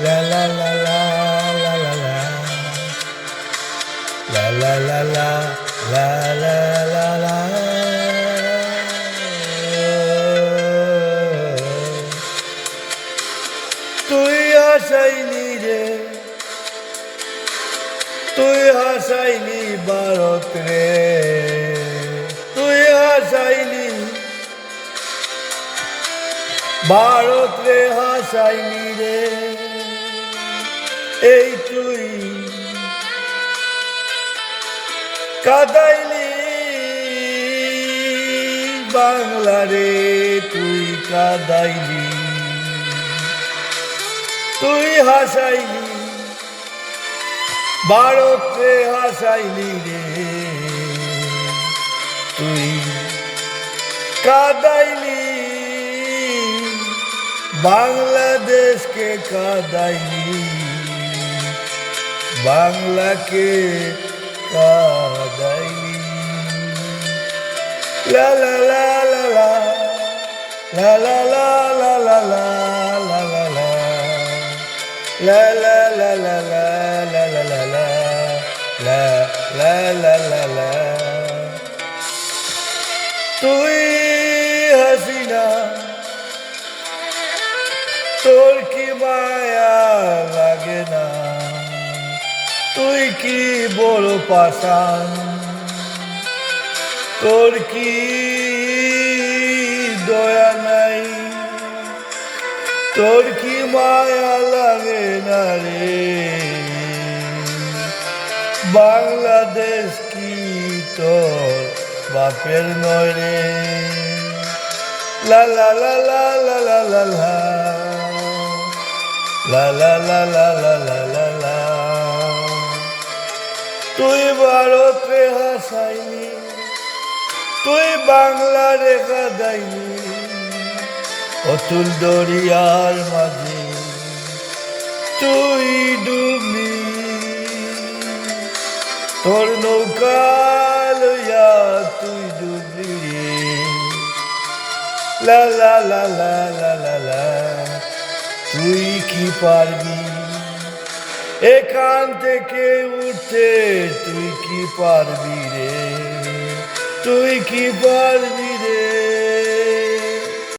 La la la la la la la. La la la la la la la la. তুই হাসাইলি রে, তুই হাসাইলি ভারত রে, তুই হাসাইলি ভারত রে, হাসাইলি রে। এই তুই কাদাইলি বাংলা রে, তুই কাদাইলি, তুই হাসাইলি ভারত রে, হাসাইলি রে, তুই কাদাইলি বাংলাদেশকে, কাদাইলি বাংলাকে, কাদাইলি। লা লা লা লা লা লা লা লা লা লা লা লা লা লা la la la la la la la la la la la la la তুই হাসিনা, তোর কি মায়া লাগে না, তুই কি বড় পাষাণ, তোর কি দয়া নাই, তোর কি মায়া লাগে না রে, বাংলাদেশ কি তোর বাপের নয় রে। লা লা লা লা লা লা লা লা লা লা লা লা লা লা লা লা তুই ভারত রে হাসাইনি, তুই বাংলা রে কাদাইনি, অতুল দরিয়ার মাঝে তুই ডুবলি, তোর নৌকা লইয়া তুই ডুবলি রে। লা লা লা লা লা লা লা তুই কি পারবি এখান থেকে উঠতে, তুই কি পারবি রে, তুই কি পারবি।